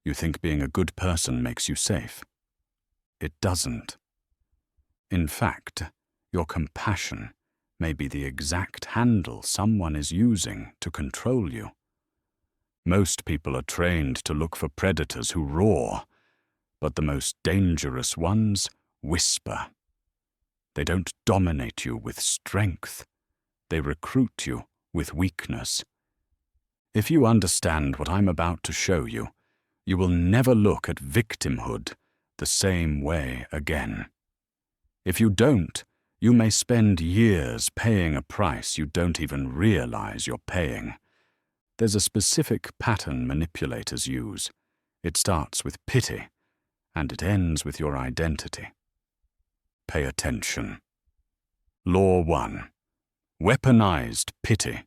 You think being a good person makes you safe. It doesn't. In fact, your compassion may be the exact handle someone is using to control you. Most people are trained to look for predators who roar, but the most dangerous ones whisper. They don't dominate you with strength. They recruit you with weakness. If you understand what I'm about to show you, you will never look at victimhood the same way again. If you don't, you may spend years paying a price you don't even realize you're paying. There's a specific pattern manipulators use. It starts with pity, and it ends with your identity. Pay attention. Law 1. Weaponized pity.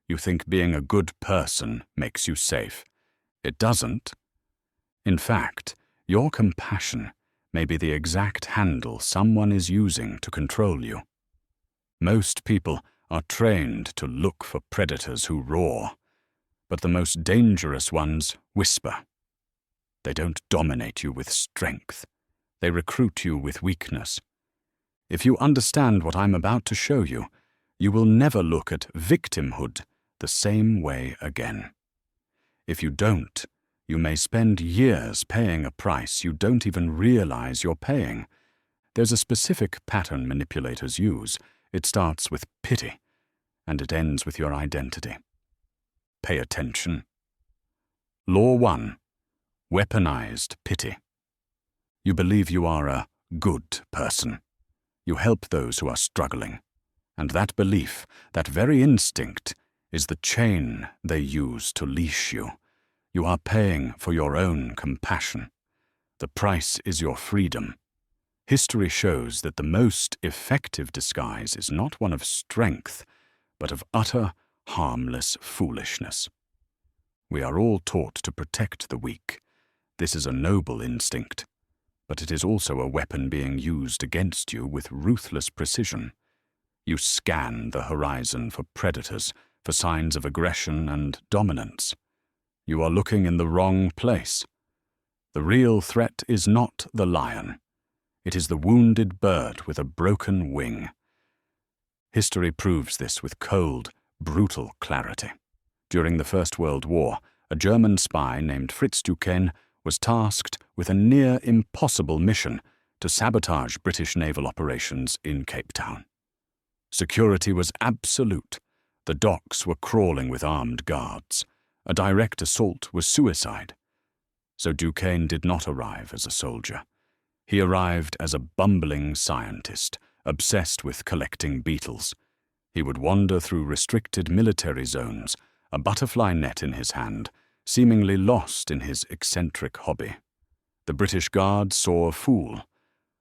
You think being a good person makes you safe. It doesn't. In fact, your compassion may be the exact handle someone is using to control you. Most people are trained to look for predators who roar, but the most dangerous ones whisper. They don't dominate you with strength. They recruit you with weakness. If you understand what I'm about to show you, you will never look at victimhood the same way again. If you don't, you may spend years paying a price you don't even realize you're paying. There's a specific pattern manipulators use. It starts with pity, and it ends with your identity. Pay attention. Law 1. Weaponized pity. You believe you are a good person. You help those who are struggling. And that belief, that very instinct, is the chain they use to leash you. You are paying for your own compassion. The price is your freedom. History shows that the most effective disguise is not one of strength, but of utter, harmless foolishness. We are all taught to protect the weak. This is a noble instinct, but it is also a weapon being used against you with ruthless precision. You scan the horizon for predators, for signs of aggression and dominance. You are looking in the wrong place. The real threat is not the lion. It is the wounded bird with a broken wing. History proves this with cold, brutal clarity. During the First World War, a German spy named Fritz Duquesne was tasked with a near-impossible mission to sabotage British naval operations in Cape Town. Security was absolute. The docks were crawling with armed guards. A direct assault was suicide. So Duquesne did not arrive as a soldier. He arrived as a bumbling scientist, obsessed with collecting beetles. He would wander through restricted military zones, a butterfly net in his hand, seemingly lost in his eccentric hobby. The British Guards saw a fool,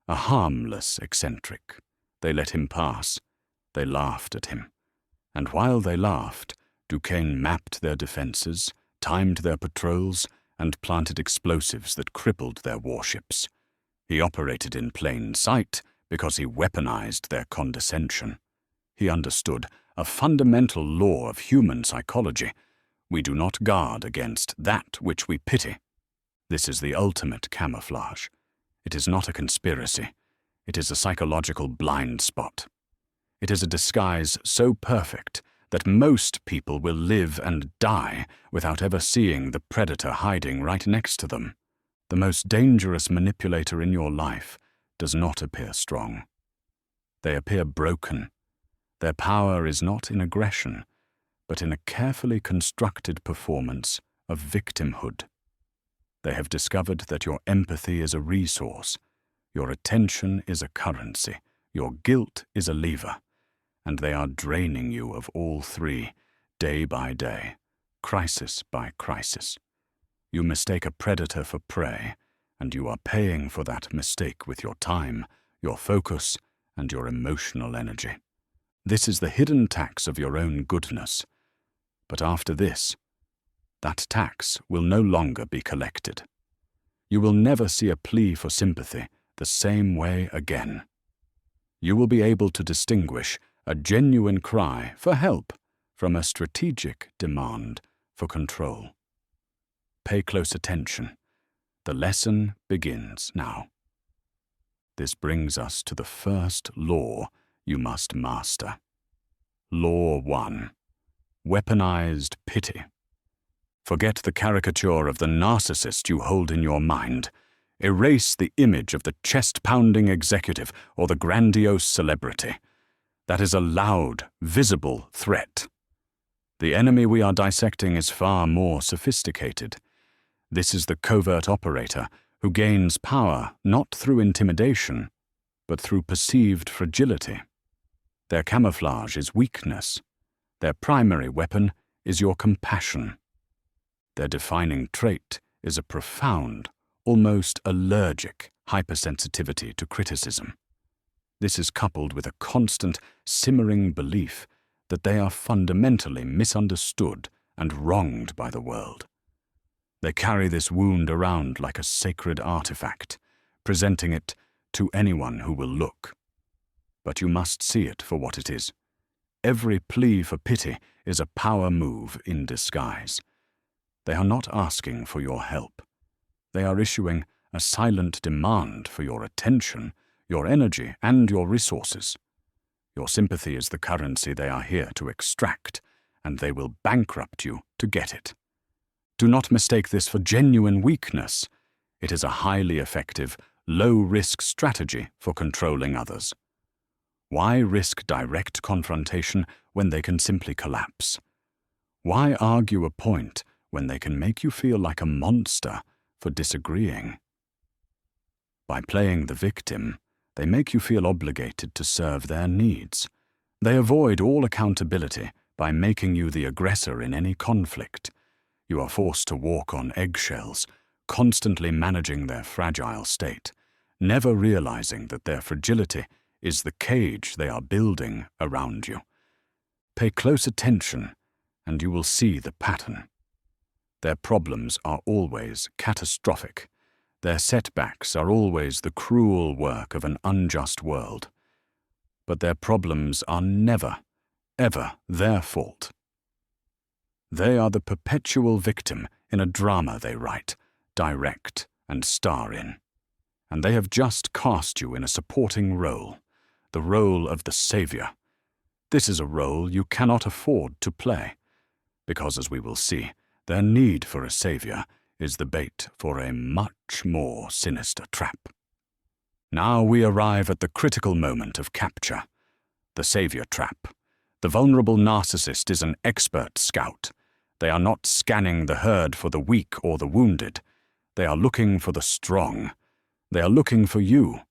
a harmless eccentric. They let him pass. They laughed at him. And while they laughed, Duquesne mapped their defenses, timed their patrols, and planted explosives that crippled their warships. He operated in plain sight because he weaponized their condescension. He understood a fundamental law of human psychology. We do not guard against that which we pity. This is the ultimate camouflage. It is not a conspiracy. It is a psychological blind spot. It is a disguise so perfect that most people will live and die without ever seeing the predator hiding right next to them. The most dangerous manipulator in your life does not appear strong. They appear broken. Their power is not in aggression, but in a carefully constructed performance of victimhood. They have discovered that your empathy is a resource, your attention is a currency, your guilt is a lever, and they are draining you of all three, day by day, crisis by crisis. You mistake a predator for prey, and you are paying for that mistake with your time, your focus, and your emotional energy. This is the hidden tax of your own goodness. But after this, that tax will no longer be collected. You will never see a plea for sympathy the same way again. You will be able to distinguish a genuine cry for help from a strategic demand for control. Pay close attention. The lesson begins now. This brings us to the first law you must master. Law 1. Weaponized pity. Forget the caricature of the narcissist you hold in your mind. Erase the image of the chest-pounding executive or the grandiose celebrity. That is a loud, visible threat. The enemy we are dissecting is far more sophisticated. This is the covert operator who gains power not through intimidation, but through perceived fragility. Their camouflage is weakness. Their primary weapon is your compassion. Their defining trait is a profound, almost allergic hypersensitivity to criticism. This is coupled with a constant, simmering belief that they are fundamentally misunderstood and wronged by the world. They carry this wound around like a sacred artifact, presenting it to anyone who will look. But you must see it for what it is. Every plea for pity is a power move in disguise. They are not asking for your help. They are issuing a silent demand for your attention, your energy, and your resources. Your sympathy is the currency they are here to extract, and they will bankrupt you to get it. Do not mistake this for genuine weakness. It is a highly effective, low-risk strategy for controlling others. Why risk direct confrontation when they can simply collapse? Why argue a point when they can make you feel like a monster for disagreeing? By playing the victim, they make you feel obligated to serve their needs. They avoid all accountability by making you the aggressor in any conflict. You are forced to walk on eggshells, constantly managing their fragile state, never realizing that their fragility is the cage they are building around you. Pay close attention, and you will see the pattern. Their problems are always catastrophic. Their setbacks are always the cruel work of an unjust world. But their problems are never, ever their fault. They are the perpetual victim in a drama they write, direct, and star in. And they have just cast you in a supporting role, the role of the savior. This is a role you cannot afford to play, because, as we will see, their need for a savior is the bait for a much more sinister trap. Now we arrive at the critical moment of capture, the savior trap. The vulnerable narcissist is an expert scout. They are not scanning the herd for the weak or the wounded. They are looking for the strong. They are looking for you,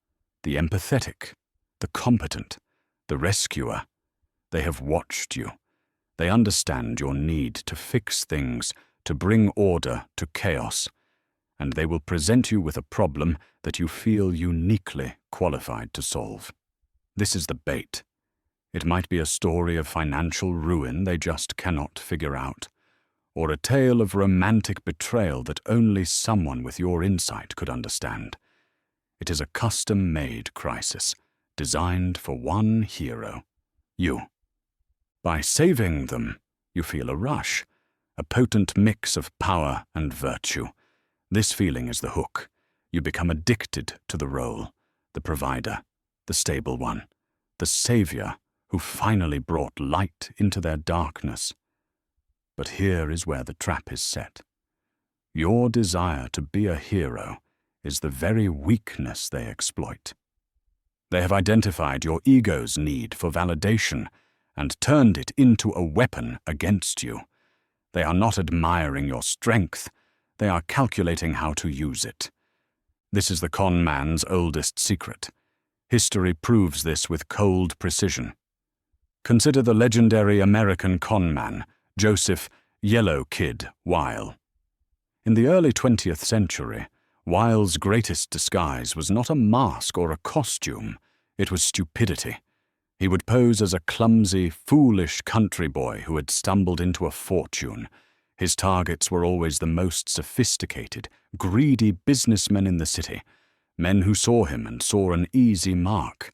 the empathetic, the competent, the rescuer. They have watched you. They understand your need to fix things, to bring order to chaos, and they will present you with a problem that you feel uniquely qualified to solve. This is the bait. It might be a story of financial ruin they just cannot figure out, or a tale of romantic betrayal that only someone with your insight could understand. It is a custom-made crisis, designed for one hero, you. By saving them, you feel a rush, a potent mix of power and virtue. This feeling is the hook. You become addicted to the role, the provider, the stable one, the savior who finally brought light into their darkness. But here is where the trap is set. Your desire to be a hero is the very weakness they exploit. They have identified your ego's need for validation and turned it into a weapon against you. They are not admiring your strength. They are calculating how to use it. This is the con man's oldest secret. History proves this with cold precision. Consider the legendary American con man, Joseph "Yellow Kid" Weil. In the early 20th century, Weil's greatest disguise was not a mask or a costume. It was stupidity. He would pose as a clumsy, foolish country boy who had stumbled into a fortune. His targets were always the most sophisticated, greedy businessmen in the city, men who saw him and saw an easy mark.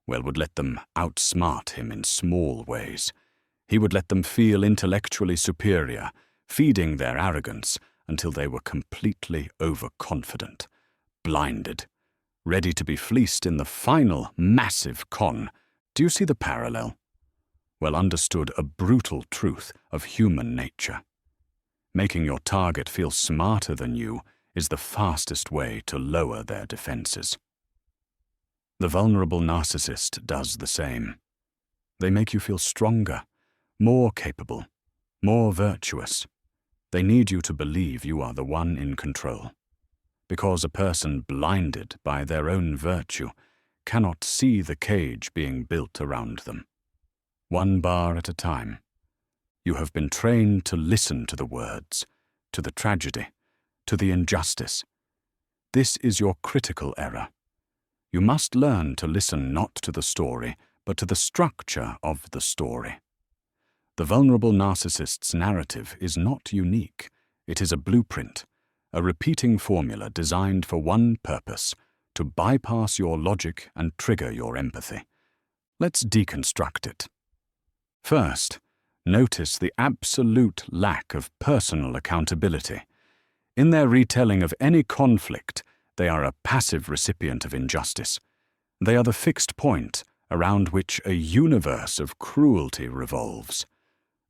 Weil would let them outsmart him in small ways. He would let them feel intellectually superior, feeding their arrogance until they were completely overconfident, blinded, ready to be fleeced in the final massive con. Do you see the parallel? Well understood, a brutal truth of human nature. Making your target feel smarter than you is the fastest way to lower their defenses. The vulnerable narcissist does the same. They make you feel stronger, more capable, more virtuous. They need you to believe you are the one in control, because a person blinded by their own virtue cannot see the cage being built around them. One bar at a time. You have been trained to listen to the words, to the tragedy, to the injustice. This is your critical error. You must learn to listen not to the story, but to the structure of the story. The vulnerable narcissist's narrative is not unique. It is a blueprint, a repeating formula designed for one purpose: to bypass your logic and trigger your empathy. Let's deconstruct it. First, notice the absolute lack of personal accountability. In their retelling of any conflict, they are a passive recipient of injustice. They are the fixed point around which a universe of cruelty revolves.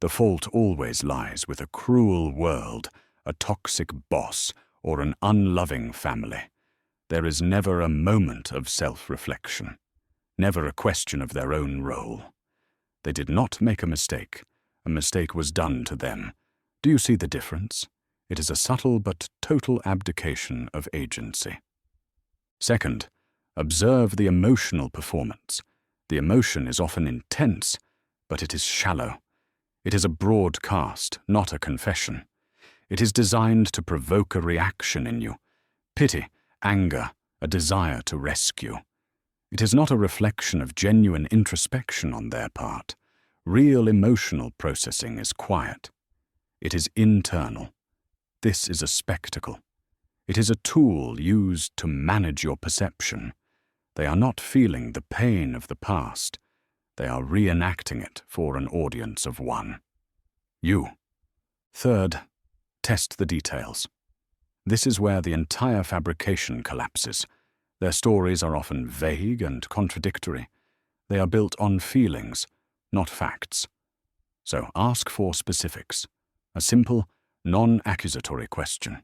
The fault always lies with a cruel world, a toxic boss, or an unloving family. There is never a moment of self-reflection, never a question of their own role. They did not make a mistake. A mistake was done to them. Do you see the difference? It is a subtle but total abdication of agency. Second, observe the emotional performance. The emotion is often intense, but it is shallow. It is a broadcast, not a confession. It is designed to provoke a reaction in you: pity, anger, a desire to rescue. It is not a reflection of genuine introspection on their part. Real emotional processing is quiet. It is internal. This is a spectacle. It is a tool used to manage your perception. They are not feeling the pain of the past. They are reenacting it for an audience of one. You. Third, test the details. This is where the entire fabrication collapses. Their stories are often vague and contradictory. They are built on feelings, not facts. So ask for specifics. A simple, non-accusatory question.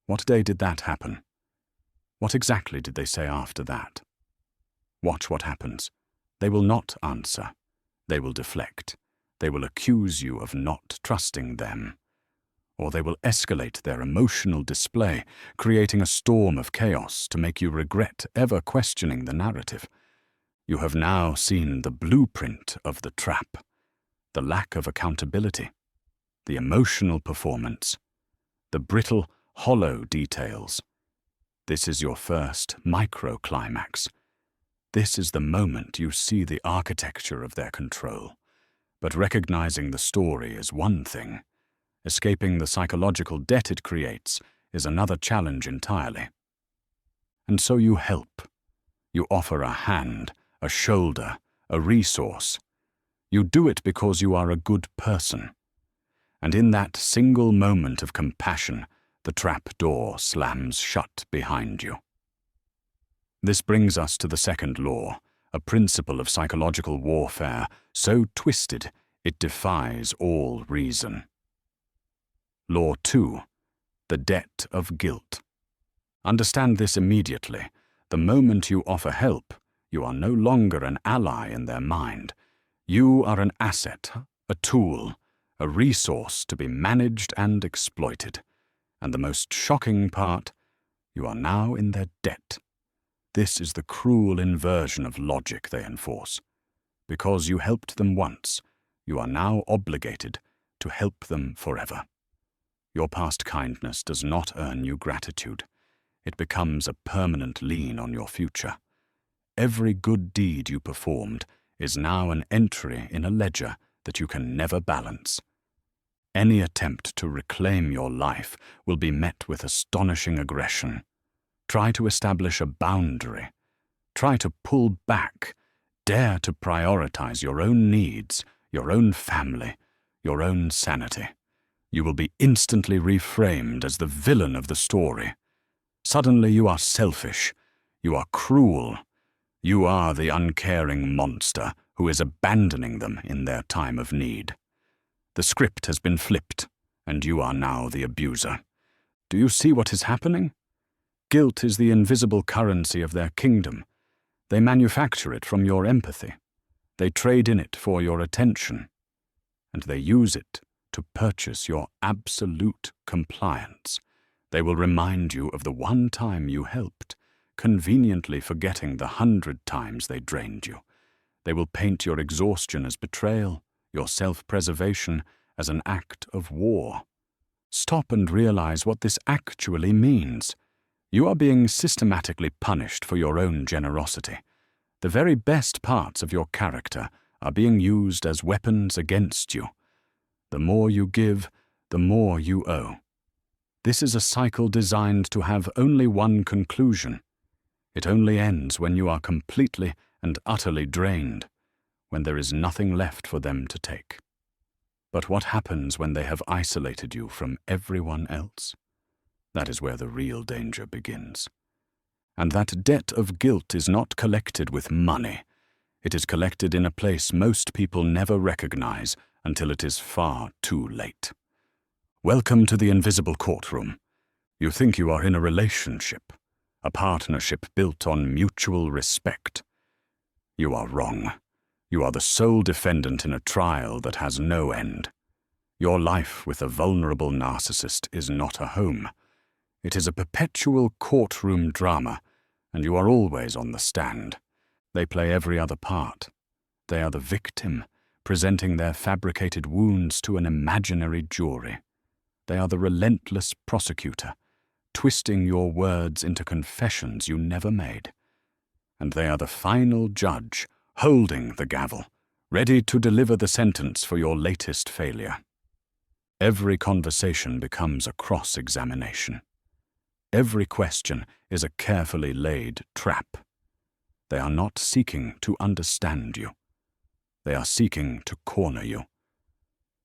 What day did that happen? What exactly did they say after that? Watch what happens. They will not answer. They will deflect. They will accuse you of not trusting them. Or they will escalate their emotional display, creating a storm of chaos to make you regret ever questioning the narrative. You have now seen the blueprint of the trap, the lack of accountability, the emotional performance, the brittle, hollow details. This is your first micro-climax. This is the moment you see the architecture of their control. But recognizing the story is one thing. Escaping the psychological debt it creates is another challenge entirely. And so you help. You offer a hand, a shoulder, a resource. You do it because you are a good person. And in that single moment of compassion, the trap door slams shut behind you. This brings us to the second law, a principle of psychological warfare so twisted it defies all reason. Law 2. The debt of guilt. Understand this immediately. The moment you offer help, you are no longer an ally in their mind. You are an asset, a tool, a resource to be managed and exploited. And the most shocking part, you are now in their debt. This is the cruel inversion of logic they enforce. Because you helped them once, you are now obligated to help them forever. Your past kindness does not earn you gratitude. It becomes a permanent lien on your future. Every good deed you performed is now an entry in a ledger that you can never balance. Any attempt to reclaim your life will be met with astonishing aggression. Try to establish a boundary. Try to pull back. Dare to prioritize your own needs, your own family, your own sanity. You will be instantly reframed as the villain of the story. Suddenly you are selfish. You are cruel. You are the uncaring monster who is abandoning them in their time of need. The script has been flipped, and you are now the abuser. Do you see what is happening? Guilt is the invisible currency of their kingdom. They manufacture it from your empathy. They trade in it for your attention. And they use it to purchase your absolute compliance. They will remind you of the one time you helped, conveniently forgetting the 100 times they drained you. They will paint your exhaustion as betrayal, your self-preservation as an act of war. Stop and realize what this actually means. You are being systematically punished for your own generosity. The very best parts of your character are being used as weapons against you. The more you give, the more you owe. This is a cycle designed to have only one conclusion. It only ends when you are completely and utterly drained, when there is nothing left for them to take. But what happens when they have isolated you from everyone else? That is where the real danger begins. And that debt of guilt is not collected with money. It is collected in a place most people never recognize until it is far too late. Welcome to the Invisible Courtroom. You think you are in a relationship, a partnership built on mutual respect. You are wrong. You are the sole defendant in a trial that has no end. Your life with a vulnerable narcissist is not a home. It is a perpetual courtroom drama, and you are always on the stand. They play every other part. They are the victim, presenting their fabricated wounds to an imaginary jury. They are the relentless prosecutor, twisting your words into confessions you never made. And they are the final judge, holding the gavel, ready to deliver the sentence for your latest failure. Every conversation becomes a cross-examination. Every question is a carefully laid trap. They are not seeking to understand you. They are seeking to corner you,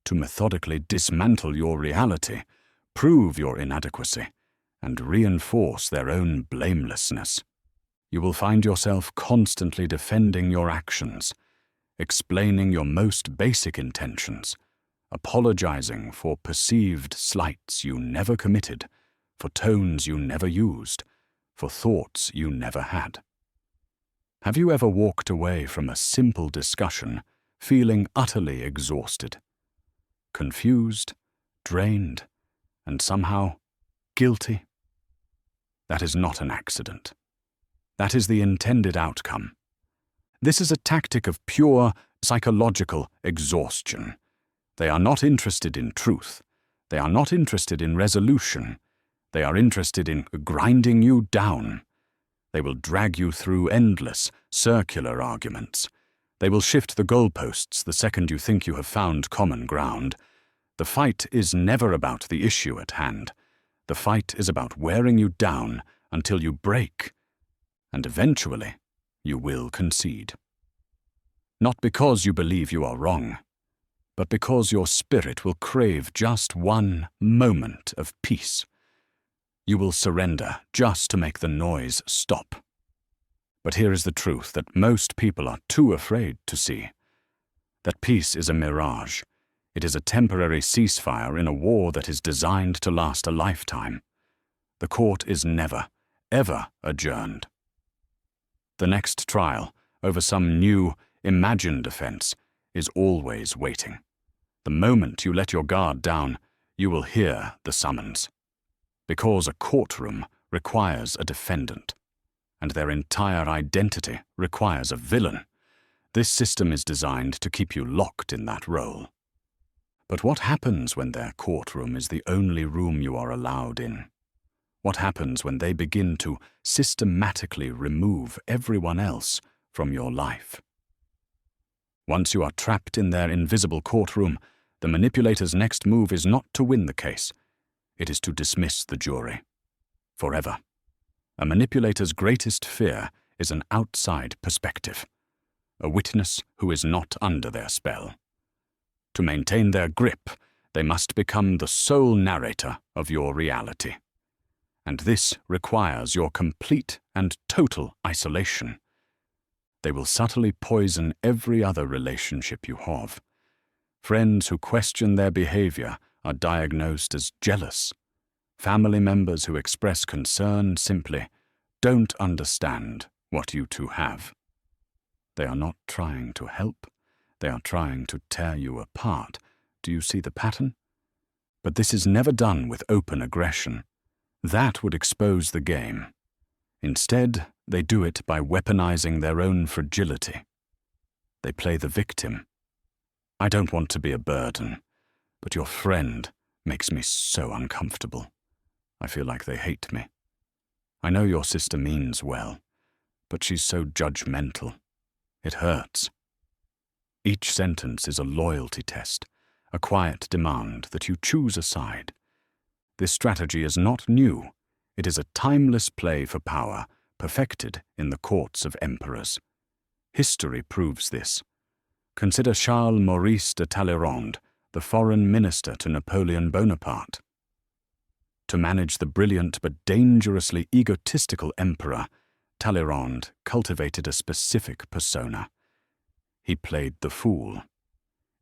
to methodically dismantle your reality, prove your inadequacy, and reinforce their own blamelessness. You will find yourself constantly defending your actions, explaining your most basic intentions, apologizing for perceived slights you never committed, for tones you never used, for thoughts you never had. Have you ever walked away from a simple discussion feeling utterly exhausted, confused, drained, and somehow guilty? That is not an accident. That is the intended outcome. This is a tactic of pure psychological exhaustion. They are not interested in truth. They are not interested in resolution. They are interested in grinding you down. They will drag you through endless, circular arguments. They will shift the goalposts the second you think you have found common ground. The fight is never about the issue at hand. The fight is about wearing you down until you break, and eventually you will concede. Not because you believe you are wrong, but because your spirit will crave just one moment of peace. You will surrender just to make the noise stop. But here is the truth that most people are too afraid to see. That peace is a mirage. It is a temporary ceasefire in a war that is designed to last a lifetime. The court is never, ever adjourned. The next trial, over some new, imagined offense, is always waiting. The moment you let your guard down, you will hear the summons. Because a courtroom requires a defendant, and their entire identity requires a villain. This system is designed to keep you locked in that role. But what happens when their courtroom is the only room you are allowed in? What happens when they begin to systematically remove everyone else from your life? Once you are trapped in their invisible courtroom, the manipulator's next move is not to win the case. It is to dismiss the jury. Forever. A manipulator's greatest fear is an outside perspective. A witness who is not under their spell. To maintain their grip, They must become the sole narrator of your reality. And this requires your complete and total isolation. They will subtly poison every other relationship you have. Friends who question their behavior are diagnosed as jealous. Family members who express concern simply don't understand what you two have. They are not trying to help. They are trying to tear you apart. Do you see the pattern? But this is never done with open aggression. That would expose the game. Instead, they do it by weaponizing their own fragility. They play the victim. I don't want to be a burden, but your friend makes me so uncomfortable. I feel like they hate me. I know your sister means well, but she's so judgmental. It hurts. Each sentence is a loyalty test, a quiet demand that you choose a side. This strategy is not new. It is a timeless play for power, perfected in the courts of emperors. History proves this. Consider Charles Maurice de Talleyrand, the foreign minister to Napoleon Bonaparte. To manage the brilliant but dangerously egotistical emperor, Talleyrand cultivated a specific persona. He played the fool.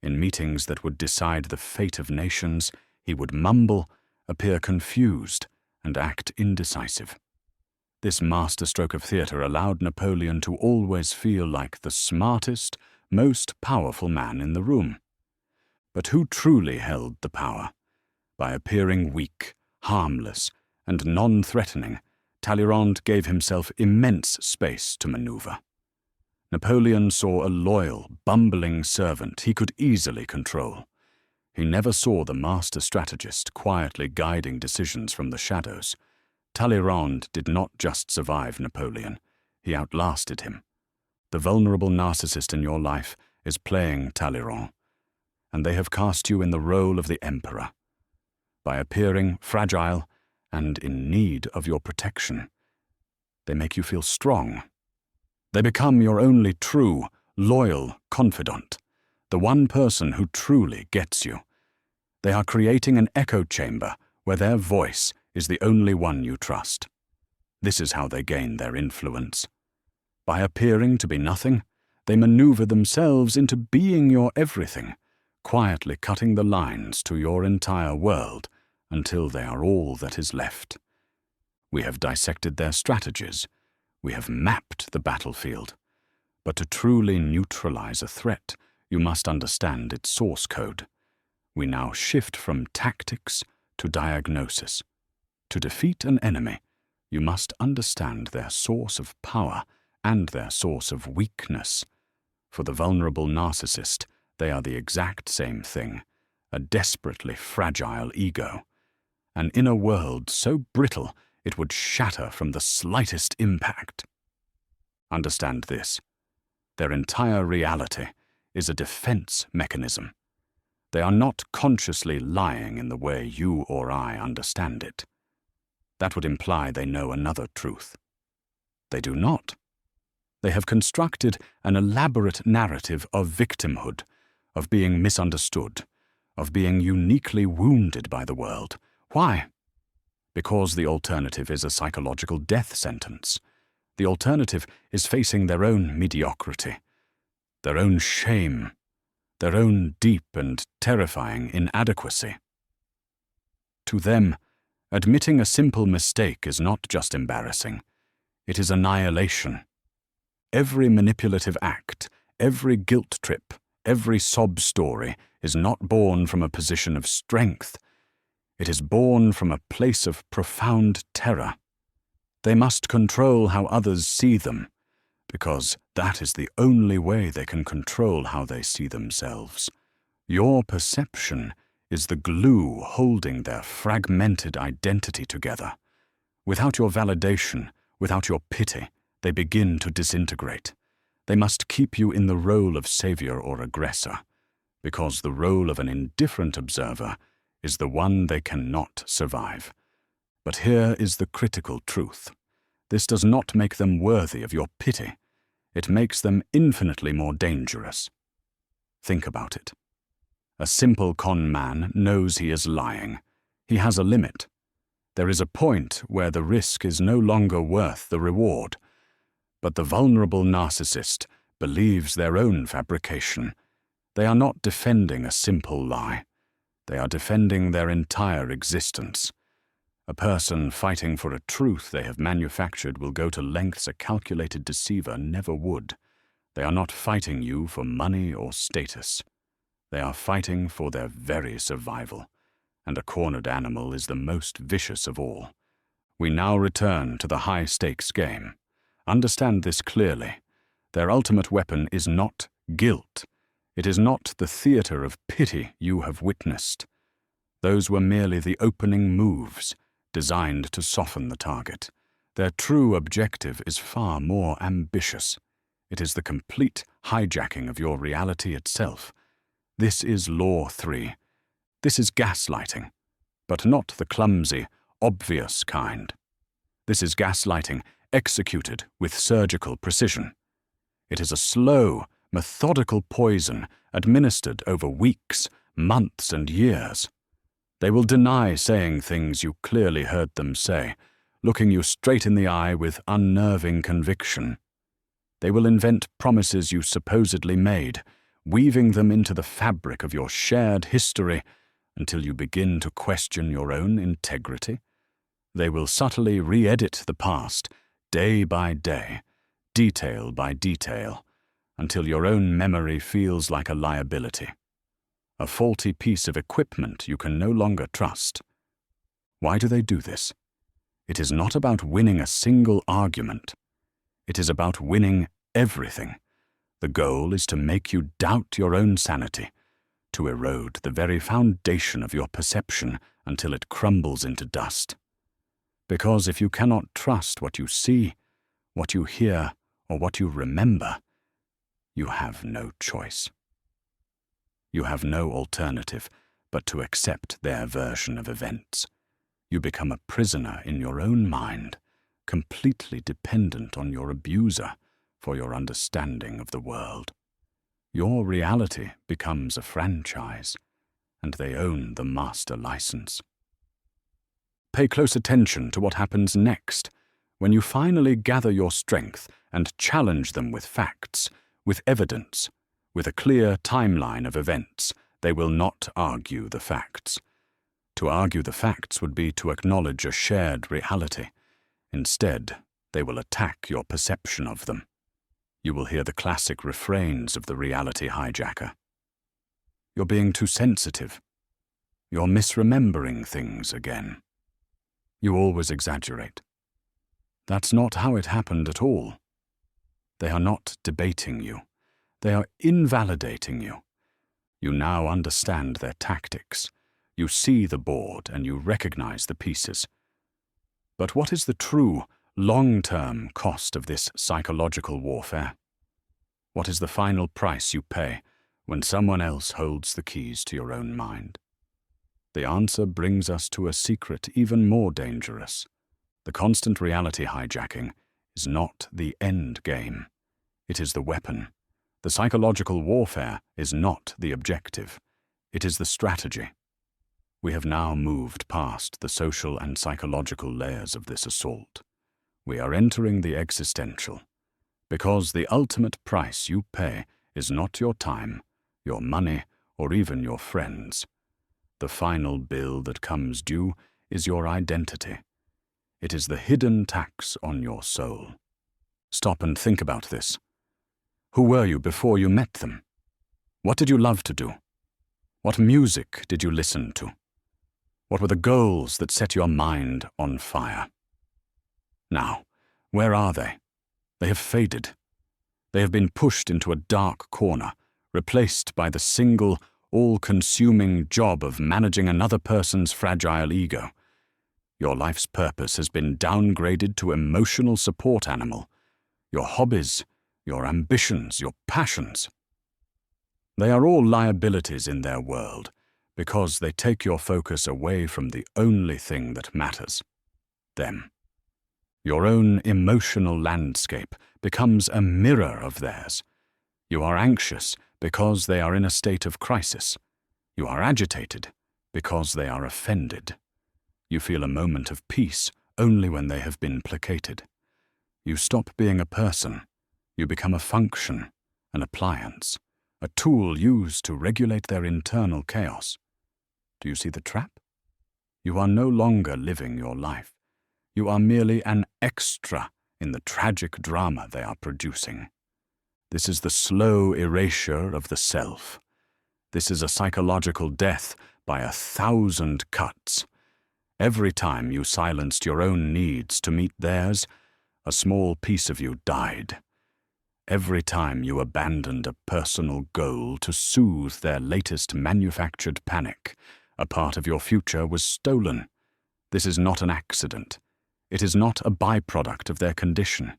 In meetings that would decide the fate of nations, he would mumble, appear confused, and act indecisive. This masterstroke of theatre allowed Napoleon to always feel like the smartest, most powerful man in the room. But who truly held the power? By appearing weak, harmless, and non-threatening, Talleyrand gave himself immense space to maneuver. Napoleon saw a loyal, bumbling servant he could easily control. He never saw the master strategist quietly guiding decisions from the shadows. Talleyrand did not just survive Napoleon, he outlasted him. The vulnerable narcissist in your life is playing Talleyrand, and they have cast you in the role of the emperor. By appearing fragile and in need of your protection, they make you feel strong. They become your only true, loyal confidant, the one person who truly gets you. They are creating an echo chamber where their voice is the only one you trust. This is how they gain their influence. By appearing to be nothing, they maneuver themselves into being your everything, quietly cutting the lines to your entire world until they are all that is left. We have dissected their strategies. We have mapped the battlefield. But to truly neutralize a threat, you must understand its source code. We now shift from tactics to diagnosis. To defeat an enemy, you must understand their source of power and their source of weakness. For the vulnerable narcissist, they are the exact same thing, a desperately fragile ego. An inner world so brittle it would shatter from the slightest impact. Understand this. Their entire reality is a defense mechanism. They are not consciously lying in the way you or I understand it. That would imply they know another truth. They do not. They have constructed an elaborate narrative of victimhood, of being misunderstood, of being uniquely wounded by the world. Why? Because the alternative is a psychological death sentence. The alternative is facing their own mediocrity, their own shame, their own deep and terrifying inadequacy. To them, admitting a simple mistake is not just embarrassing, it is annihilation. Every manipulative act, every guilt trip, every sob story is not born from a position of strength. It is born from a place of profound terror. They must control how others see them, because that is the only way they can control how they see themselves. Your perception is the glue holding their fragmented identity together. Without your validation, without your pity, they begin to disintegrate. They must keep you in the role of savior or aggressor, because the role of an indifferent observer is the one they cannot survive. But here is the critical truth. This does not make them worthy of your pity. It makes them infinitely more dangerous. Think about it. A simple con man knows he is lying. He has a limit. There is a point where the risk is no longer worth the reward. But the vulnerable narcissist believes their own fabrication. They are not defending a simple lie. They are defending their entire existence. A person fighting for a truth they have manufactured will go to lengths a calculated deceiver never would. They are not fighting you for money or status. They are fighting for their very survival, and a cornered animal is the most vicious of all. We now return to the high-stakes game. Understand this clearly. Their ultimate weapon is not guilt. It is not the theater of pity you have witnessed. Those were merely the opening moves, designed to soften the target. Their true objective is far more ambitious. It is the complete hijacking of your reality itself. This is Law 3. This is gaslighting, but not the clumsy, obvious kind. This is gaslighting executed with surgical precision. It is a slow, methodical poison administered over weeks, months, and years. They will deny saying things you clearly heard them say, looking you straight in the eye with unnerving conviction. They will invent promises you supposedly made, weaving them into the fabric of your shared history until you begin to question your own integrity. They will subtly re-edit the past, day by day, detail by detail, until your own memory feels like a liability. A faulty piece of equipment you can no longer trust. Why do they do this? It is not about winning a single argument. It is about winning everything. The goal is to make you doubt your own sanity, to erode the very foundation of your perception until it crumbles into dust. Because if you cannot trust what you see, what you hear, or what you remember, you have no choice. You have no alternative but to accept their version of events. You become a prisoner in your own mind, completely dependent on your abuser for your understanding of the world. Your reality becomes a franchise, and they own the master license. Pay close attention to what happens next when you finally gather your strength and challenge them with facts, with evidence, with a clear timeline of events. They will not argue the facts. To argue the facts would be to acknowledge a shared reality. Instead, they will attack your perception of them. You will hear the classic refrains of the reality hijacker. You're being too sensitive. You're misremembering things again. You always exaggerate. That's not how it happened at all. They are not debating you. They are invalidating you. You now understand their tactics. You see the board and you recognize the pieces. But what is the true, long-term cost of this psychological warfare? What is the final price you pay when someone else holds the keys to your own mind? The answer brings us to a secret even more dangerous. The constant reality hijacking is not the end game. It is the weapon. The psychological warfare is not the objective. It is the strategy. We have now moved past the social and psychological layers of this assault. We are entering the existential, because the ultimate price you pay is not your time, your money, or even your friends. The final bill that comes due is your identity. It is the hidden tax on your soul. Stop and think about this. Who were you before you met them? What did you love to do? What music did you listen to? What were the goals that set your mind on fire? Now, where are they? They have faded. They have been pushed into a dark corner, replaced by the single, all-consuming job of managing another person's fragile ego. Your life's purpose has been downgraded to emotional support animal. Your hobbies, your ambitions, your passions. They are all liabilities in their world, because they take your focus away from the only thing that matters, them. Your own emotional landscape becomes a mirror of theirs. You are anxious because they are in a state of crisis. You are agitated because they are offended. You feel a moment of peace only when they have been placated. You stop being a person. You become a function, an appliance, a tool used to regulate their internal chaos. Do you see the trap? You are no longer living your life. You are merely an extra in the tragic drama they are producing. This is the slow erasure of the self. This is a psychological death by 1,000 cuts. Every time you silenced your own needs to meet theirs, a small piece of you died. Every time you abandoned a personal goal to soothe their latest manufactured panic, a part of your future was stolen. This is not an accident. It is not a byproduct of their condition.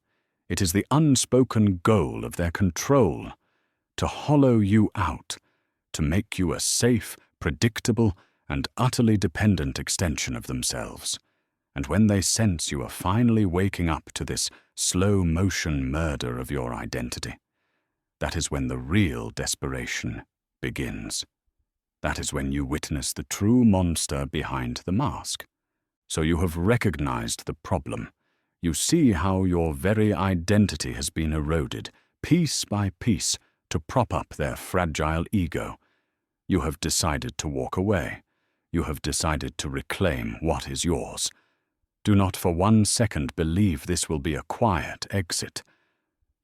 It is the unspoken goal of their control, to hollow you out, to make you a safe, predictable, and utterly dependent extension of themselves. And when they sense you are finally waking up to this slow-motion murder of your identity, that is when the real desperation begins. That is when you witness the true monster behind the mask. So you have recognized the problem. You see how your very identity has been eroded, piece by piece, to prop up their fragile ego. You have decided to walk away. You have decided to reclaim what is yours. Do not for 1 second believe this will be a quiet exit.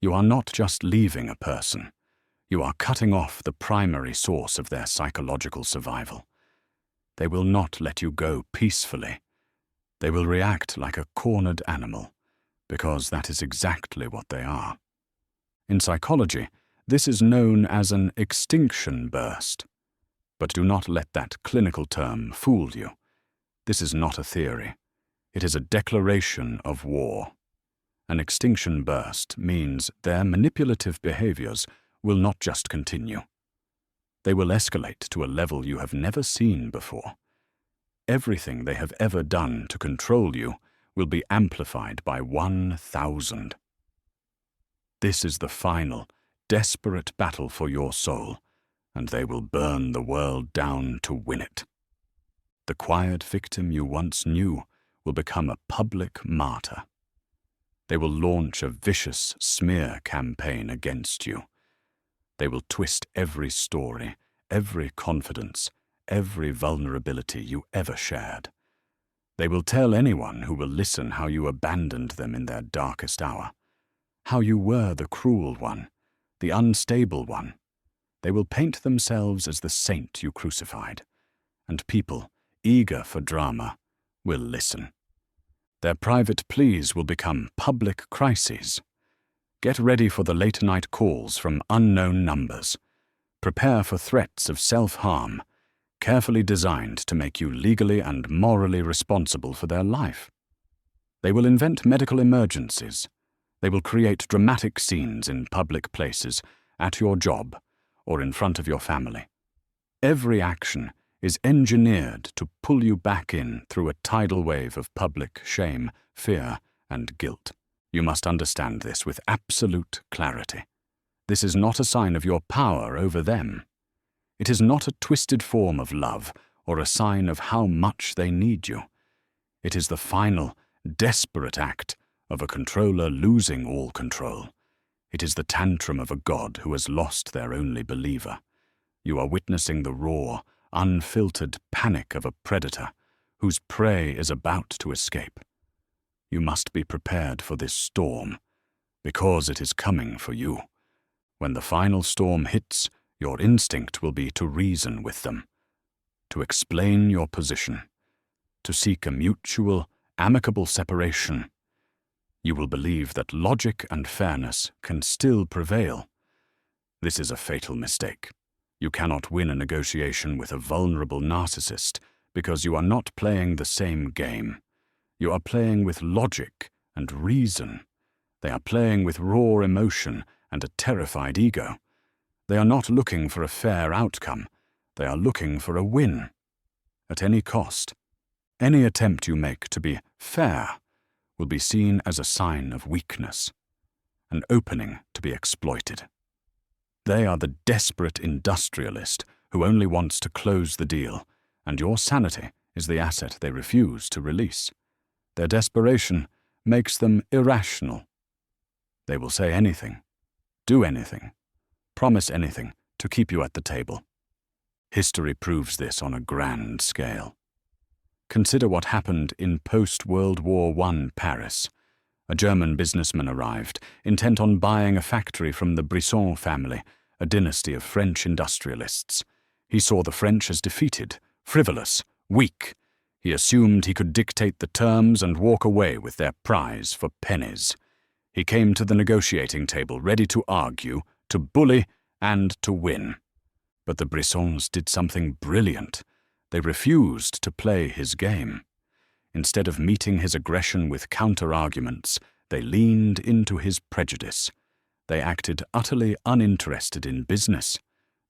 You are not just leaving a person. You are cutting off the primary source of their psychological survival. They will not let you go peacefully. They will react like a cornered animal, because that is exactly what they are. In psychology, this is known as an extinction burst. But do not let that clinical term fool you. This is not a theory. It is a declaration of war. An extinction burst means their manipulative behaviors will not just continue. They will escalate to a level you have never seen before. Everything they have ever done to control you will be amplified by 1,000. This is the final, desperate battle for your soul, and they will burn the world down to win it. The quiet victim you once knew will become a public martyr. They will launch a vicious smear campaign against you. They will twist every story, every confidence, every vulnerability you ever shared. They will tell anyone who will listen how you abandoned them in their darkest hour, how you were the cruel one, the unstable one. They will paint themselves as the saint you crucified, and people, eager for drama, will listen. Their private pleas will become public crises. Get ready for the late-night calls from unknown numbers. Prepare for threats of self-harm, carefully designed to make you legally and morally responsible for their life. They will invent medical emergencies. They will create dramatic scenes in public places, at your job, or in front of your family. Every action is engineered to pull you back in through a tidal wave of public shame, fear, and guilt. You must understand this with absolute clarity. This is not a sign of your power over them. It is not a twisted form of love or a sign of how much they need you. It is the final, desperate act of a controller losing all control. It is the tantrum of a god who has lost their only believer. You are witnessing the raw, unfiltered panic of a predator whose prey is about to escape. You must be prepared for this storm, because it is coming for you. When the final storm hits, your instinct will be to reason with them, to explain your position, to seek a mutual, amicable separation. You will believe that logic and fairness can still prevail. This is a fatal mistake. You cannot win a negotiation with a vulnerable narcissist because you are not playing the same game. You are playing with logic and reason. They are playing with raw emotion and a terrified ego. They are not looking for a fair outcome. They are looking for a win. At any cost, any attempt you make to be fair will be seen as a sign of weakness, an opening to be exploited. They are the desperate industrialist who only wants to close the deal, and your sanity is the asset they refuse to release. Their desperation makes them irrational. They will say anything, do anything, promise anything to keep you at the table. History proves this on a grand scale. Consider what happened in post-World War I Paris. A German businessman arrived, intent on buying a factory from the Brisson family, a dynasty of French industrialists. He saw the French as defeated, frivolous, weak. He assumed he could dictate the terms and walk away with their prize for pennies. He came to the negotiating table ready to argue, to bully, and to win. But the Brissons did something brilliant. They refused to play his game. Instead of meeting his aggression with counter-arguments, they leaned into his prejudice. They acted utterly uninterested in business.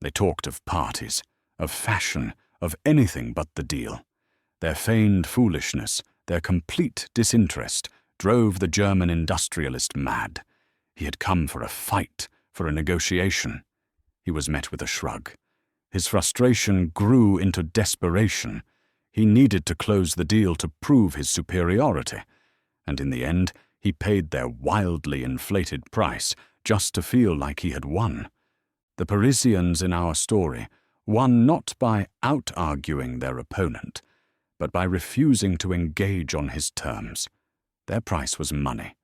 They talked of parties, of fashion, of anything but the deal. Their feigned foolishness, their complete disinterest, drove the German industrialist mad. He had come for a fight, for a negotiation. He was met with a shrug. His frustration grew into desperation. He needed to close the deal to prove his superiority, and in the end, he paid their wildly inflated price just to feel like he had won. The Parisians in our story won not by out-arguing their opponent, but by refusing to engage on his terms. Their price was money.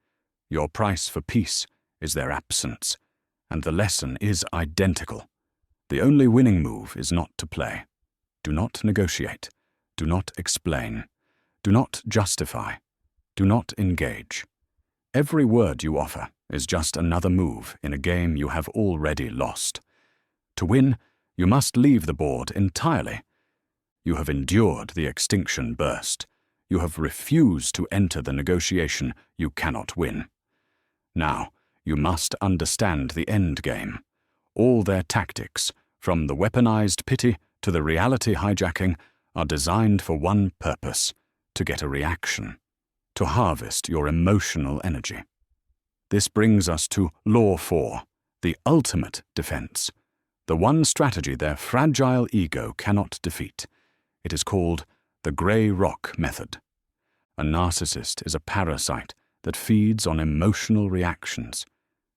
Your price for peace is their absence, and the lesson is identical. The only winning move is not to play. Do not negotiate. Do not explain. Do not justify. Do not engage. Every word you offer is just another move in a game you have already lost. To win, you must leave the board entirely. You have endured the extinction burst. You have refused to enter the negotiation you cannot win. Now, you must understand the end game. All their tactics, from the weaponized pity to the reality hijacking, are designed for one purpose: to get a reaction, to harvest your emotional energy. This brings us to Law 4, the ultimate defense, the one strategy their fragile ego cannot defeat. It is called the grey rock method. A narcissist is a parasite that feeds on emotional reactions.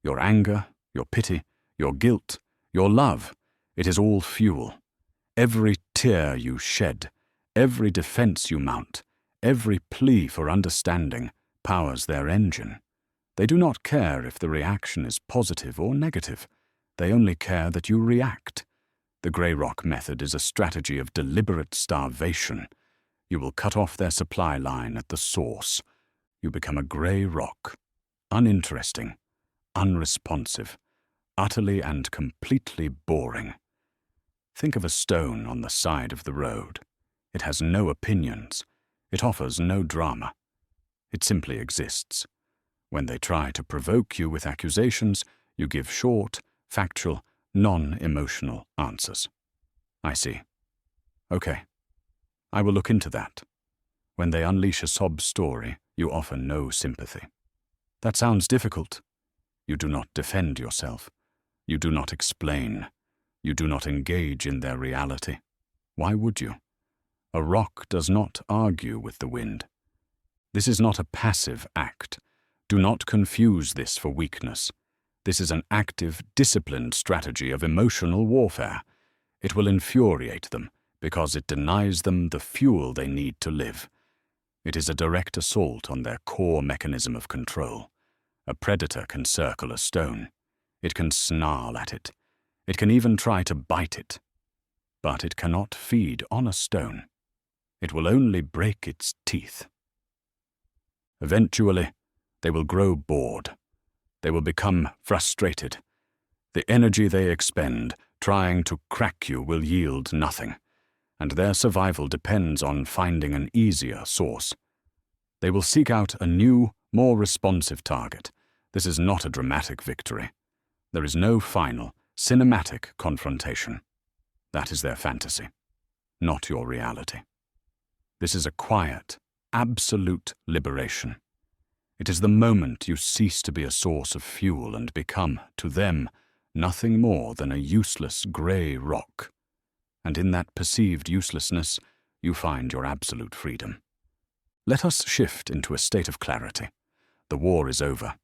Your anger, your pity, your guilt, your love, it is all fuel. Every tear you shed, every defense you mount, every plea for understanding powers their engine. They do not care if the reaction is positive or negative. They only care that you react. The grey rock method is a strategy of deliberate starvation. You will cut off their supply line at the source. You become a grey rock, uninteresting, unresponsive, utterly and completely boring. Think of a stone on the side of the road. It has no opinions. It offers no drama. It simply exists. When they try to provoke you with accusations, you give short, factual, non-emotional answers. I see. Okay. I will look into that. When they unleash a sob story, you offer no sympathy. That sounds difficult. You do not defend yourself. You do not explain. You do not engage in their reality. Why would you? A rock does not argue with the wind. This is not a passive act. Do not confuse this for weakness. This is an active, disciplined strategy of emotional warfare. It will infuriate them because it denies them the fuel they need to live. It is a direct assault on their core mechanism of control. A predator can circle a stone. It can snarl at it. It can even try to bite it. But it cannot feed on a stone. It will only break its teeth. Eventually, they will grow bored. They will become frustrated. The energy they expend trying to crack you will yield nothing, and their survival depends on finding an easier source. They will seek out a new, more responsive target. This is not a dramatic victory. There is no final, cinematic confrontation. That is their fantasy, not your reality. This is a quiet, absolute liberation. It is the moment you cease to be a source of fuel and become, to them, nothing more than a useless grey rock. and in that perceived uselessness, you find your absolute freedom. Let us shift into a state of clarity. The war is over.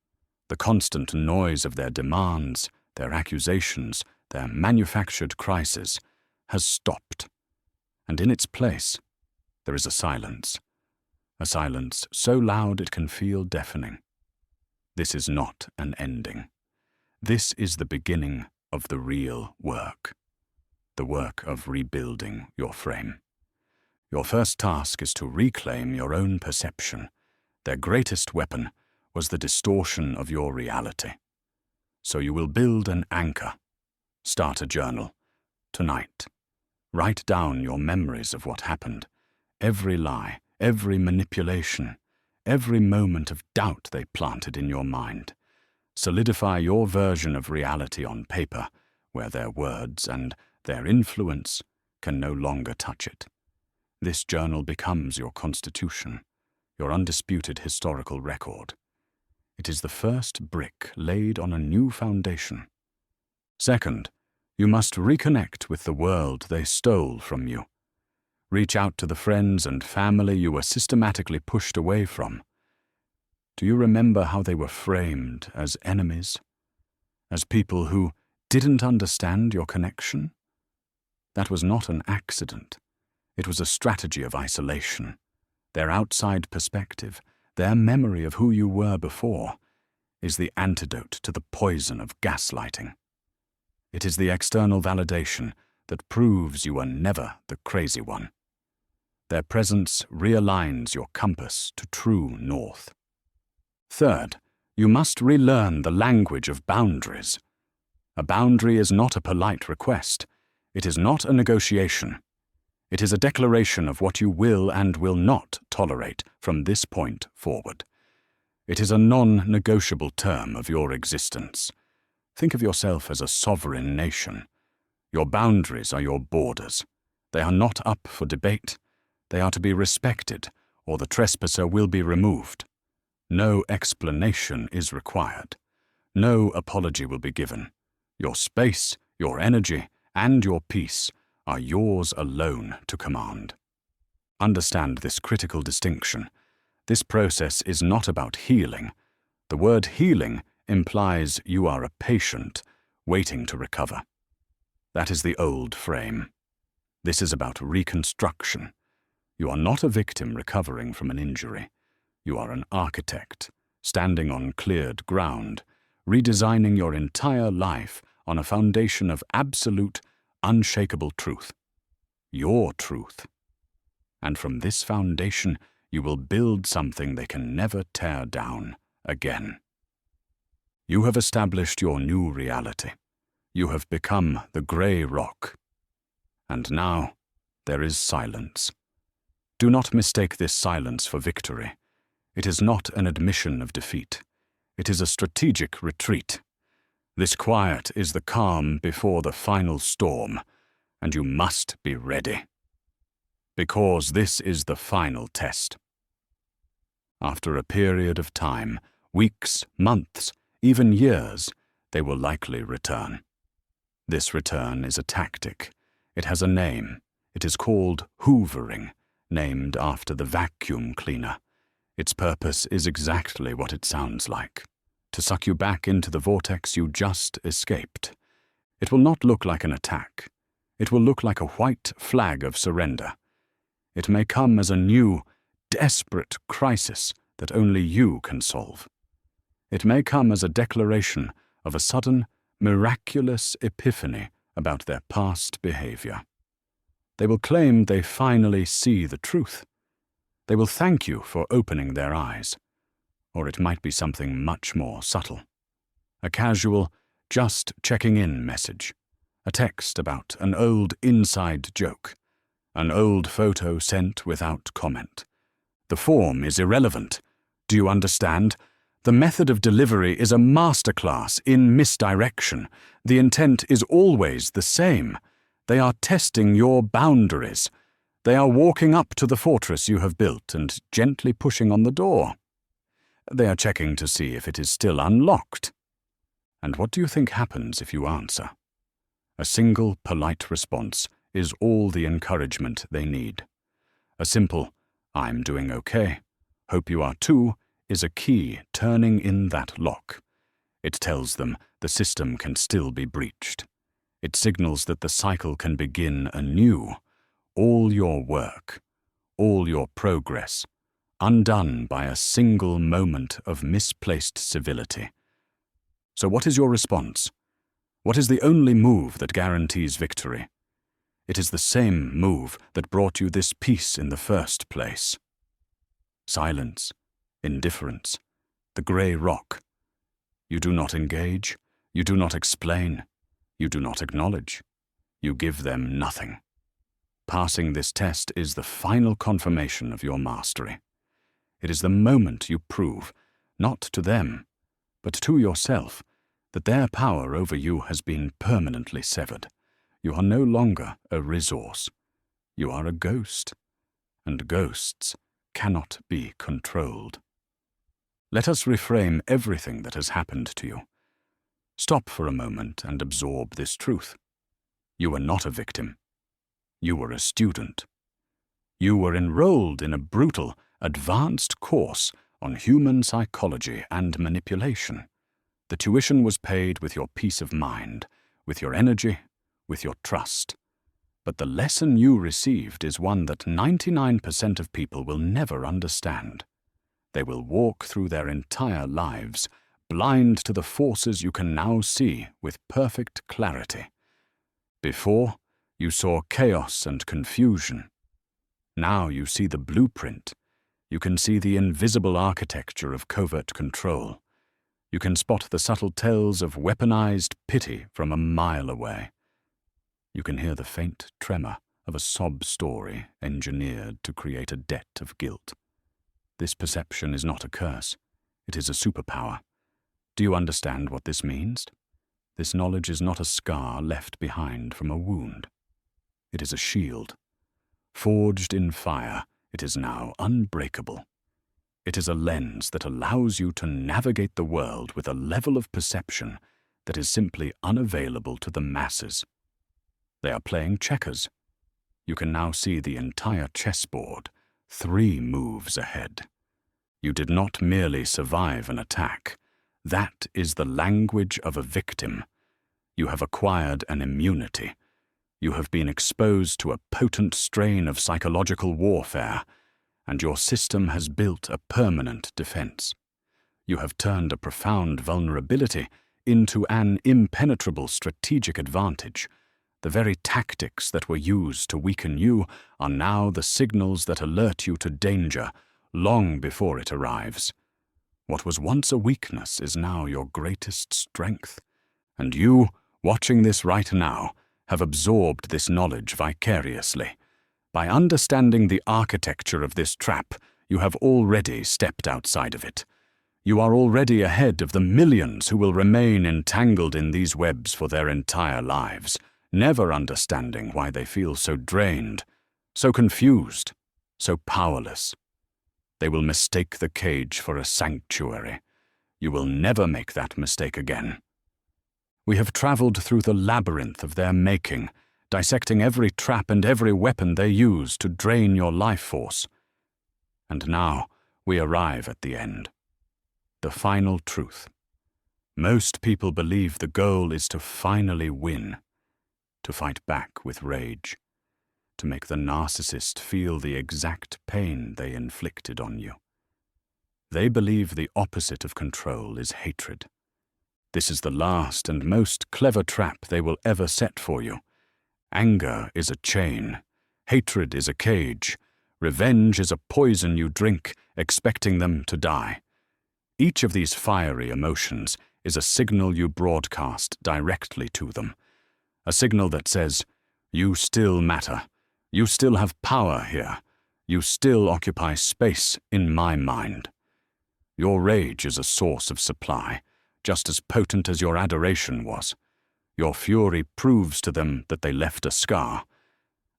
The constant noise of their demands, their accusations, their manufactured crisis has stopped, and in its place, there is a silence so loud it can feel deafening. This is not an ending. This is the beginning of the real work, the work of rebuilding your frame. Your first task is to reclaim your own perception. Their greatest weapon was the distortion of your reality. So you will build an anchor. Start a journal. Tonight, write down your memories of what happened. Every lie, every manipulation, every moment of doubt they planted in your mind. Solidify your version of reality on paper, where their words and their influence can no longer touch it. This journal becomes your constitution, your undisputed historical record. It is the first brick laid on a new foundation. Second, you must reconnect with the world they stole from you. Reach out to the friends and family you were systematically pushed away from. Do you remember how they were framed as enemies? As people who didn't understand your connection? That was not an accident. It was a strategy of isolation. Their outside perspective, their memory of who you were before, is the antidote to the poison of gaslighting. It is the external validation that proves you are never the crazy one. Their presence realigns your compass to true north. Third, you must relearn the language of boundaries. A boundary is not a polite request. It is not a negotiation. It is a declaration of what you will and will not tolerate from this point forward. It is a non-negotiable term of your existence. Think of yourself as a sovereign nation. Your boundaries are your borders. They are not up for debate. They are to be respected, or the trespasser will be removed. No explanation is required. No apology will be given. Your space, your energy, and your peace are yours alone to command. Understand this critical distinction. This process is not about healing. The word healing implies you are a patient waiting to recover. That is the old frame. This is about reconstruction. You are not a victim recovering from an injury. You are an architect, standing on cleared ground, redesigning your entire life on a foundation of absolute, unshakable truth. Your truth. And from this foundation, you will build something they can never tear down again. You have established your new reality. You have become the grey rock. And now, there is silence. Do not mistake this silence for victory. It is not an admission of defeat. It is a strategic retreat. This quiet is the calm before the final storm, and you must be ready. Because this is the final test. After a period of time, weeks, months, even years, they will likely return. This return is a tactic. It has a name. It is called Hoovering, named after the vacuum cleaner. Its purpose is exactly what it sounds like, to suck you back into the vortex you just escaped. It will not look like an attack. It will look like a white flag of surrender. It may come as a new, desperate crisis that only you can solve. It may come as a declaration of a sudden, miraculous epiphany about their past behavior. They will claim they finally see the truth. They will thank you for opening their eyes. Or it might be something much more subtle. A casual, just checking in message. A text about an old inside joke. An old photo sent without comment. The form is irrelevant. Do you understand? The method of delivery is a masterclass in misdirection. The intent is always the same. They are testing your boundaries. They are walking up to the fortress you have built and gently pushing on the door. They are checking to see if it is still unlocked. And what do you think happens if you answer? A single polite response is all the encouragement they need. A simple, "I'm doing okay, hope you are too," is a key turning in that lock. It tells them the system can still be breached. It signals that the cycle can begin anew, all your work, all your progress, undone by a single moment of misplaced civility. So what is your response? What is the only move that guarantees victory? It is the same move that brought you this peace in the first place. Silence, indifference, the grey rock. You do not engage, you do not explain, you do not acknowledge. You give them nothing. Passing this test is the final confirmation of your mastery. It is the moment you prove, not to them, but to yourself, that their power over you has been permanently severed. You are no longer a resource. You are a ghost, and ghosts cannot be controlled. Let us reframe everything that has happened to you. Stop for a moment and absorb this truth. You were not a victim. You were a student. You were enrolled in a brutal, advanced course on human psychology and manipulation. The tuition was paid with your peace of mind, with your energy, with your trust. But the lesson you received is one that 99% of people will never understand. They will walk through their entire lives blind to the forces you can now see with perfect clarity. Before, you saw chaos and confusion. Now you see the blueprint. You can see the invisible architecture of covert control. You can spot the subtle tells of weaponized pity from a mile away. You can hear the faint tremor of a sob story engineered to create a debt of guilt. This perception is not a curse. It is a superpower. Do you understand what this means? This knowledge is not a scar left behind from a wound. It is a shield. Forged in fire, it is now unbreakable. It is a lens that allows you to navigate the world with a level of perception that is simply unavailable to the masses. They are playing checkers. You can now see the entire chessboard, 3 moves ahead. You did not merely survive an attack. That is the language of a victim. You have acquired an immunity. You have been exposed to a potent strain of psychological warfare, and your system has built a permanent defense. You have turned a profound vulnerability into an impenetrable strategic advantage. The very tactics that were used to weaken you are now the signals that alert you to danger long before it arrives. What was once a weakness is now your greatest strength. And you, watching this right now, have absorbed this knowledge vicariously. By understanding the architecture of this trap, you have already stepped outside of it. You are already ahead of the millions who will remain entangled in these webs for their entire lives, never understanding why they feel so drained, so confused, so powerless. They will mistake the cage for a sanctuary. You will never make that mistake again. We have traveled through the labyrinth of their making, dissecting every trap and every weapon they use to drain your life force. And now we arrive at the end. The final truth. Most people believe the goal is to finally win, to fight back with rage, to make the narcissist feel the exact pain they inflicted on you. They believe the opposite of control is hatred. This is the last and most clever trap they will ever set for you. Anger is a chain. Hatred is a cage. Revenge is a poison you drink, expecting them to die. Each of these fiery emotions is a signal you broadcast directly to them. A signal that says, you still matter. You still have power here. You still occupy space in my mind. Your rage is a source of supply, just as potent as your adoration was. Your fury proves to them that they left a scar,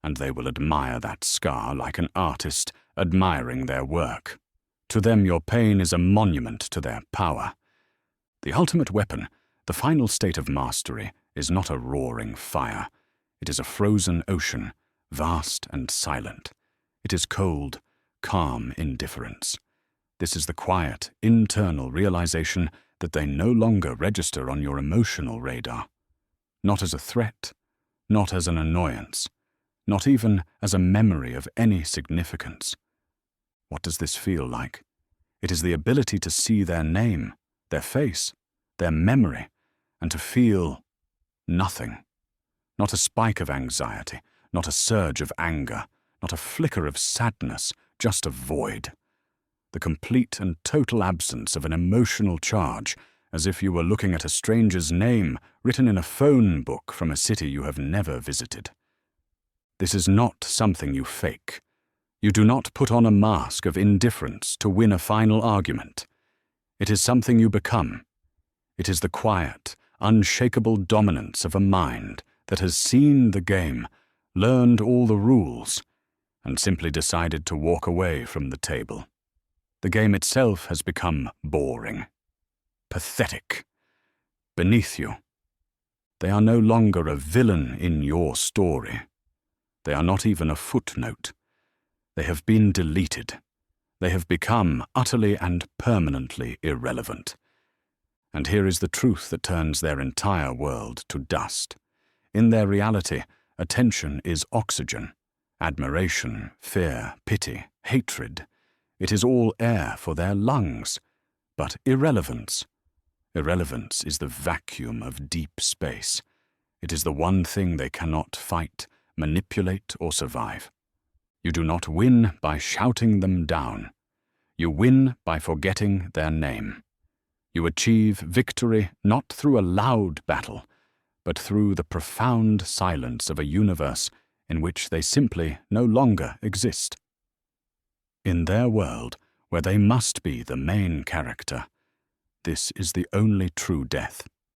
and they will admire that scar like an artist admiring their work. To them, your pain is a monument to their power. The ultimate weapon, the final state of mastery, is not a roaring fire. It is a frozen ocean, vast and silent. It is cold, calm indifference. This is the quiet, internal realization that they no longer register on your emotional radar. Not as a threat, not as an annoyance, not even as a memory of any significance. What does this feel like? It is the ability to see their name, their face, their memory, and to feel nothing. Not a spike of anxiety, not a surge of anger, not a flicker of sadness, just a void. The complete and total absence of an emotional charge, as if you were looking at a stranger's name written in a phone book from a city you have never visited. This is not something you fake. You do not put on a mask of indifference to win a final argument. It is something you become. It is the quiet, unshakable dominance of a mind that has seen the game, learned all the rules, and simply decided to walk away from the table. The game itself has become boring, pathetic, beneath you. They are no longer a villain in your story. They are not even a footnote. They have been deleted. They have become utterly and permanently irrelevant. And here is the truth that turns their entire world to dust. In their reality, attention is oxygen. Admiration, fear, pity, hatred. It is all air for their lungs. But irrelevance. Irrelevance is the vacuum of deep space. It is the one thing they cannot fight, manipulate, or survive. You do not win by shouting them down. You win by forgetting their name. You achieve victory not through a loud battle, but through the profound silence of a universe in which they simply no longer exist. In their world, where they must be the main character, this is the only true death.